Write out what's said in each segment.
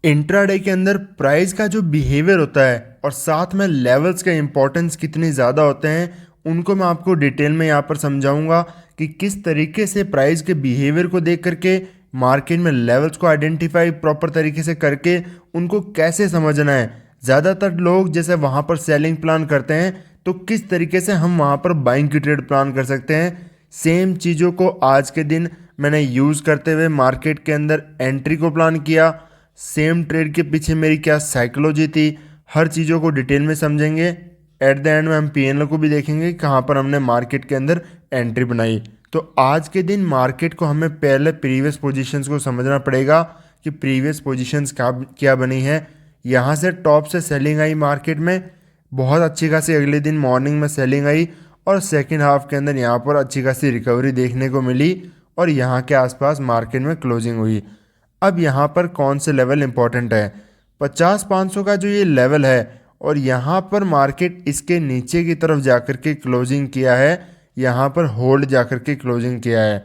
Intraday के अंदर price का जो बिहेवियर होता है और साथ में लेवल्स का इंपॉर्टेंस कितने ज़्यादा होते हैं, उनको मैं आपको डिटेल में यहाँ पर समझाऊंगा कि किस तरीके से प्राइस के बिहेवियर को देख करके मार्केट में लेवल्स को आइडेंटिफाई प्रॉपर तरीके से करके उनको कैसे समझना है। ज़्यादातर लोग जैसे वहाँ पर सेलिंग प्लान करते हैं, तो किस तरीके से हम वहाँ पर बाइंग की ट्रेड प्लान कर सकते हैं। सेम चीज़ों को आज के दिन मैंने यूज़ करते हुए मार्केट के अंदर एंट्री को प्लान किया। सेम ट्रेड के पीछे मेरी क्या साइकोलॉजी थी, हर चीज़ों को डिटेल में समझेंगे। एट द एंड में हम पीएनएल को भी देखेंगे कहाँ पर हमने मार्केट के अंदर एंट्री बनाई। तो आज के दिन मार्केट को हमें पहले प्रीवियस पोजीशंस को समझना पड़ेगा कि प्रीवियस पोजीशंस क्या बनी है। यहाँ से टॉप से सेलिंग आई मार्केट में, बहुत अच्छी खासी अगले दिन मॉर्निंग में सेलिंग आई और सेकेंड हाफ के अंदर यहाँ पर अच्छी खासी रिकवरी देखने को मिली और यहाँ के आसपास मार्केट में क्लोजिंग हुई। अब यहाँ पर कौन से लेवल इंपॉर्टेंट है, 50-500 का जो ये लेवल है और यहाँ पर मार्केट इसके नीचे की तरफ जाकर के क्लोजिंग किया है, यहाँ पर होल्ड जाकर के क्लोजिंग किया है।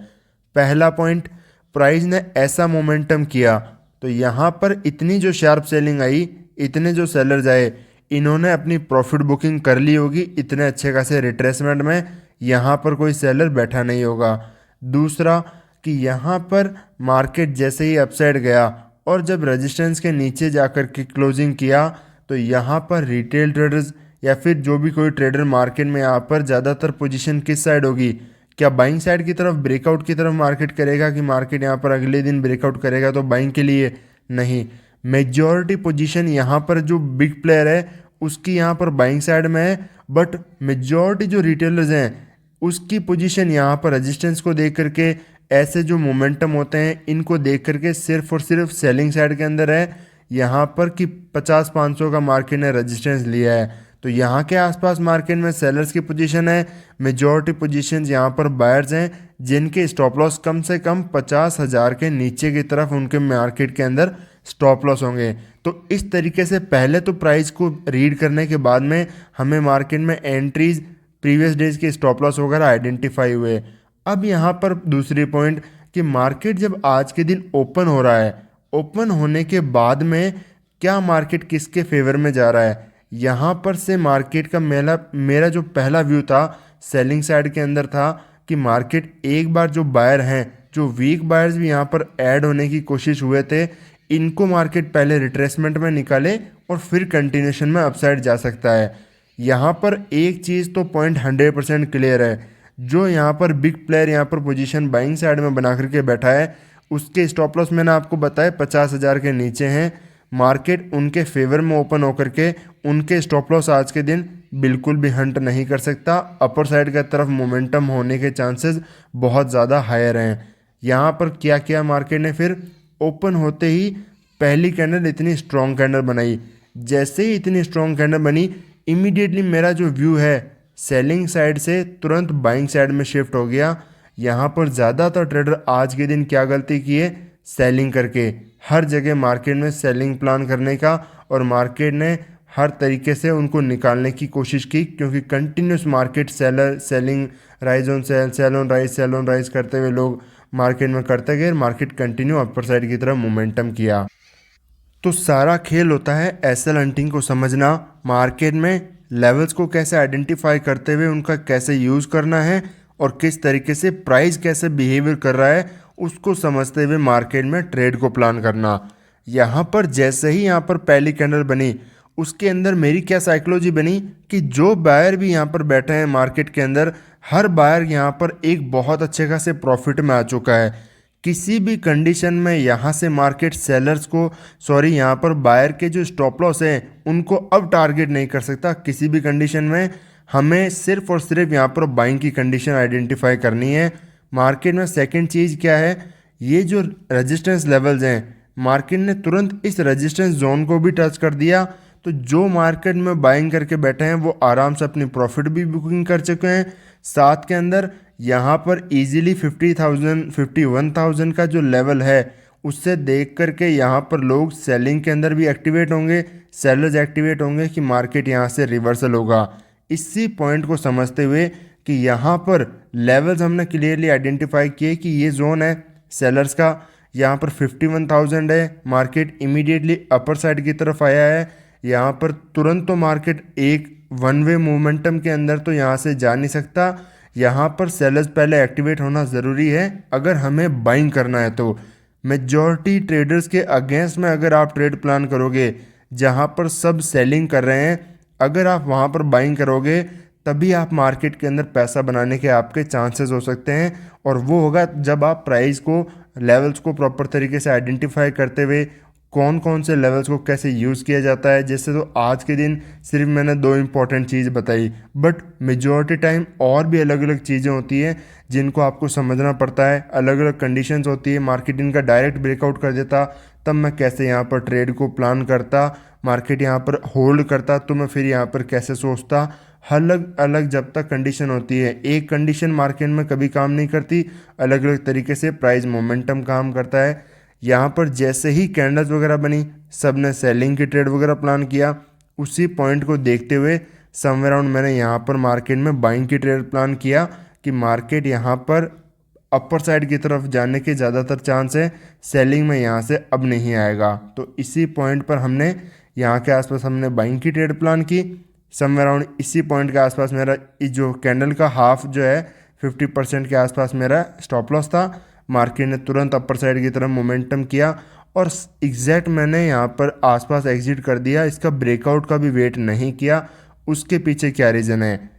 पहला पॉइंट, प्राइस ने ऐसा मोमेंटम किया तो यहाँ पर इतनी जो शार्प सेलिंग आई, इतने जो सेलर्स आए, इन्होंने अपनी प्रॉफिट बुकिंग कर ली होगी इतने अच्छे खासे रिट्रेसमेंट में, यहाँ पर कोई सेलर बैठा नहीं होगा। दूसरा कि यहाँ पर मार्केट जैसे ही अपसाइड गया और जब रेजिस्टेंस के नीचे जाकर के क्लोजिंग किया, तो यहाँ पर रिटेल ट्रेडर्स या फिर जो भी कोई ट्रेडर मार्केट में यहाँ पर ज़्यादातर पोजीशन किस साइड होगी, क्या बाइंग साइड की तरफ, ब्रेकआउट की तरफ मार्केट करेगा कि मार्केट यहाँ पर अगले दिन ब्रेकआउट करेगा तो बाइंग के लिए? नहीं, मेजॉरिटी पोजीशन यहाँ पर जो बिग प्लेयर है उसकी यहाँ पर बाइंग साइड में है, बट मेजॉरिटी जो रिटेलर्स हैं उसकी पोजीशन यहाँ पर रेजिस्टेंस को देख करके, ऐसे जो मोमेंटम होते हैं इनको देख करके सिर्फ और सिर्फ सेलिंग साइड के अंदर है यहाँ पर कि 50-500 का मार्केट ने रेजिस्टेंस लिया है। तो यहाँ के आसपास मार्केट में सेलर्स की पोजीशन है, मेजॉरिटी पोजीशंस यहाँ पर बायर्स हैं जिनके स्टॉप लॉस कम से कम 50,000 के नीचे की तरफ उनके मार्केट के अंदर स्टॉप लॉस होंगे। तो इस तरीके से पहले तो प्राइस को रीड करने के बाद में हमें मार्केट में एंट्रीज, प्रीवियस डेज के स्टॉप लॉस वगैरह आइडेंटिफाई हुए। अब यहाँ पर दूसरी पॉइंट कि मार्केट जब आज के दिन ओपन हो रहा है, ओपन होने के बाद में क्या मार्केट किसके फेवर में जा रहा है, यहाँ पर से मार्केट का मेरा जो पहला व्यू था सेलिंग साइड के अंदर था कि मार्केट एक बार जो बायर हैं, जो वीक बायर्स भी यहाँ पर ऐड होने की कोशिश हुए थे, इनको मार्केट पहले रिट्रेसमेंट में निकाले और फिर कंटिन्यूशन में अपसाइड जा सकता है। यहाँ पर एक चीज़ तो पॉइंट 100% क्लियर है, जो यहाँ पर बिग प्लेयर यहाँ पर पोजीशन बाइंग साइड में बना करके बैठा है उसके स्टॉप लॉस मैंने आपको बताया 50,000 के नीचे हैं। मार्केट उनके फेवर में ओपन होकर के उनके स्टॉप लॉस आज के दिन बिल्कुल भी हंट नहीं कर सकता। अपर साइड की तरफ मोमेंटम होने के चांसेस बहुत ज़्यादा हायर हैं। यहाँ पर क्या किया मार्केट ने, फिर ओपन होते ही पहली कैंडल इतनी स्ट्रॉन्ग कैंडल बनाई, जैसे ही इतनी स्ट्रॉन्ग कैंडल बनी इमीडिएटली मेरा जो व्यू है सेलिंग साइड से तुरंत बाइंग साइड में शिफ्ट हो गया। यहाँ पर ज़्यादातर ट्रेडर आज के दिन क्या गलती किए, सेलिंग करके, हर जगह मार्केट में सेलिंग प्लान करने का, और मार्केट ने हर तरीके से उनको निकालने की कोशिश की क्योंकि continuous market selling, rise on sell, sell on rise करते हुए लोग मार्केट में करते गए, मार्केट कंटिन्यू अपर साइड की तरफ मोमेंटम किया। तो सारा खेल होता है एसएल हंटिंग को समझना, मार्केट में लेवल्स को कैसे आइडेंटिफाई करते हुए उनका कैसे यूज़ करना है और किस तरीके से प्राइस कैसे बिहेवियर कर रहा है उसको समझते हुए मार्केट में ट्रेड को प्लान करना। यहाँ पर जैसे ही यहाँ पर पहली कैंडल बनी उसके अंदर मेरी क्या साइकोलॉजी बनी कि जो बायर भी यहाँ पर बैठे हैं मार्केट के अंदर, हर बायर यहाँ पर एक बहुत अच्छे खासे प्रॉफिट में आ चुका है। किसी भी कंडीशन में यहाँ से मार्केट सेलर्स को, यहाँ पर बायर के जो स्टॉप लॉस हैं उनको अब टारगेट नहीं कर सकता। किसी भी कंडीशन में हमें सिर्फ और सिर्फ यहाँ पर बाइंग की कंडीशन आइडेंटिफाई करनी है। मार्केट में सेकंड चीज़ क्या है, ये जो रेजिस्टेंस लेवल्स हैं मार्केट ने तुरंत इस रेजिस्टेंस जोन को भी टच कर दिया, तो जो मार्केट में बाइंग करके बैठे हैं वो आराम से अपनी प्रॉफिट भी बुकिंग कर चुके हैं। साथ के अंदर यहाँ पर इजीली 50,000 51,000 का जो लेवल है उससे देख करके यहाँ पर लोग सेलिंग के अंदर भी एक्टिवेट होंगे, सेलर्स एक्टिवेट होंगे कि मार्केट यहाँ से रिवर्सल होगा। इसी पॉइंट को समझते हुए कि यहाँ पर लेवल्स हमने क्लियरली आइडेंटिफाई किए कि ये जोन है सेलर्स का, यहाँ पर 51,000 है, मार्केट इमीडिएटली अपर साइड की तरफ आया है। यहाँ पर तुरंत तो मार्केट एक वन वे मोमेंटम के अंदर तो यहाँ से जा नहीं सकता। यहाँ पर सेलर्स पहले एक्टिवेट होना ज़रूरी है अगर हमें बाइंग करना है। तो मेजॉरिटी ट्रेडर्स के अगेंस्ट में अगर आप ट्रेड प्लान करोगे जहाँ पर सब सेलिंग कर रहे हैं, अगर आप वहाँ पर बाइंग करोगे तभी आप मार्केट के अंदर पैसा बनाने के आपके चांसेस हो सकते हैं। और वो होगा जब आप प्राइस को, लेवल्स को प्रॉपर तरीके से आइडेंटिफाई करते हुए कौन कौन से लेवल्स को कैसे यूज़ किया जाता है। जैसे तो आज के दिन सिर्फ मैंने दो इंपॉर्टेंट चीज़ बताई, बट मेजॉरिटी टाइम और भी अलग अलग चीज़ें होती हैं जिनको आपको समझना पड़ता है। अलग अलग कंडीशंस होती है, मार्केट इनका डायरेक्ट ब्रेकआउट कर देता तब मैं कैसे यहाँ पर ट्रेड को प्लान करता, मार्केट यहाँ पर होल्ड करता तो मैं फिर यहाँ पर कैसे सोचता। अलग अलग जब तक कंडीशन होती है, एक कंडीशन मार्केट में कभी काम नहीं करती, अलग अलग तरीके से प्राइस मोमेंटम काम करता है। यहाँ पर जैसे ही कैंडल्स वगैरह बनी, सब ने सेलिंग की ट्रेड वगैरह प्लान किया। उसी पॉइंट को देखते हुए समवेयर अराउंड मैंने यहाँ पर मार्केट में बाइंग की ट्रेड प्लान किया कि मार्केट यहाँ पर अपर साइड की तरफ जाने के ज़्यादातर चांस है, सेलिंग में यहाँ से अब नहीं आएगा। तो इसी पॉइंट पर हमने यहाँ के आसपास हमने बाइंग की ट्रेड प्लान की। समवेयर अराउंड इसी पॉइंट के आसपास मेरा जो कैंडल का हाफ जो है 50% के आसपास मेरा स्टॉप लॉस था। मार्केट ने तुरंत अपर साइड की तरफ मोमेंटम किया और एग्जैक्ट मैंने यहाँ पर आसपास एग्जिट कर दिया। इसका ब्रेकआउट का भी वेट नहीं किया। उसके पीछे क्या रीज़न है?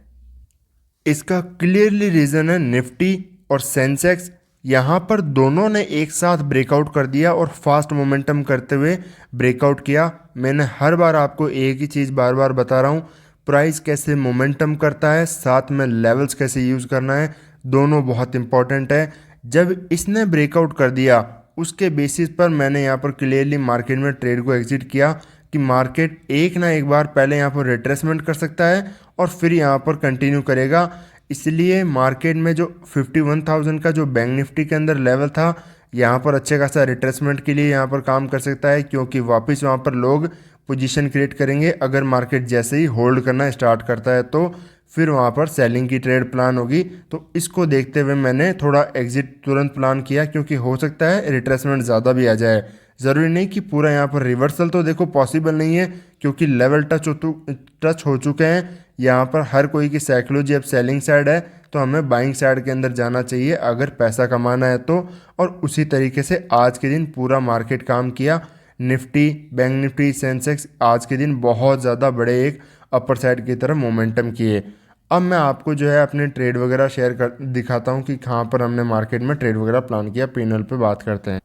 इसका क्लियरली रीज़न है निफ्टी और सेंसेक्स। यहाँ पर दोनों ने एक साथ ब्रेकआउट कर दिया और फास्ट मोमेंटम करते हुए ब्रेकआउट किया। मैंने हर बार आपको एक ही चीज़ बार बार बता रहा हूँ, प्राइस कैसे मोमेंटम करता है, साथ में लेवल्स कैसे यूज़ करना है, दोनों बहुत इंपॉर्टेंट है। जब इसने ब्रेकआउट कर दिया उसके बेसिस पर मैंने यहाँ पर क्लियरली मार्केट में ट्रेड को एग्जिट किया कि मार्केट एक ना एक बार पहले यहाँ पर रिट्रेसमेंट कर सकता है और फिर यहाँ पर कंटिन्यू करेगा। इसलिए मार्केट में जो 51,000 का जो बैंक निफ्टी के अंदर लेवल था, यहाँ पर अच्छे खासा रिट्रेसमेंट के लिए यहाँ पर काम कर सकता है, क्योंकि वापस वहाँ पर लोग पोजीशन क्रिएट करेंगे। अगर मार्केट जैसे ही होल्ड करना स्टार्ट करता है तो फिर वहाँ पर सेलिंग की ट्रेड प्लान होगी। तो इसको देखते हुए मैंने थोड़ा एग्जिट तुरंत प्लान किया, क्योंकि हो सकता है रिट्रेसमेंट ज़्यादा भी आ जाए। ज़रूरी नहीं कि पूरा यहाँ पर रिवर्सल तो देखो पॉसिबल नहीं है, क्योंकि लेवल टच हो चुके हैं। यहाँ पर हर कोई की साइकोलॉजी अब सेलिंग साइड है, तो हमें बाइंग साइड के अंदर जाना चाहिए अगर पैसा कमाना है तो। और उसी तरीके से आज के दिन पूरा मार्केट काम किया। निफ्टी, बैंक निफ्टी, सेंसेक्स आज के दिन बहुत ज़्यादा बड़े एक अपर साइड की तरफ मोमेंटम किए। अब मैं आपको जो है अपने ट्रेड वगैरह शेयर कर दिखाता हूँ कि कहाँ पर हमने मार्केट में ट्रेड वगैरह प्लान किया। पैनल पे बात करते हैं।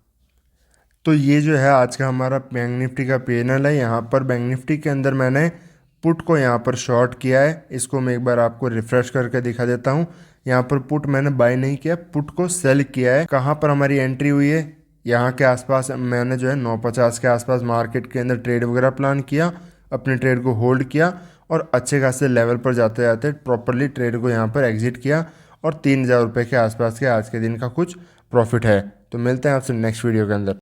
तो ये जो है आज का हमारा बैंक निफ्टी का पैनल है। यहाँ पर बैंक निफ्टी के अंदर मैंने पुट को यहाँ पर शॉर्ट किया है। इसको मैं एक बार आपको रिफ्रेश करके दिखा देता हूँ। यहाँ पर पुट मैंने बाय नहीं किया, पुट को सेल किया है। कहाँ पर हमारी एंट्री हुई है? यहाँ के आसपास मैंने जो है 950 के आसपास मार्केट के अंदर ट्रेड वगैरह प्लान किया, अपने ट्रेड को होल्ड किया और अच्छे खासे लेवल पर जाते जाते प्रॉपरली ट्रेड को यहाँ पर एग्जिट किया और 3,000 रुपये के आसपास के आज के दिन का कुछ प्रॉफिट है। तो मिलते हैं आपसे नेक्स्ट वीडियो के अंदर।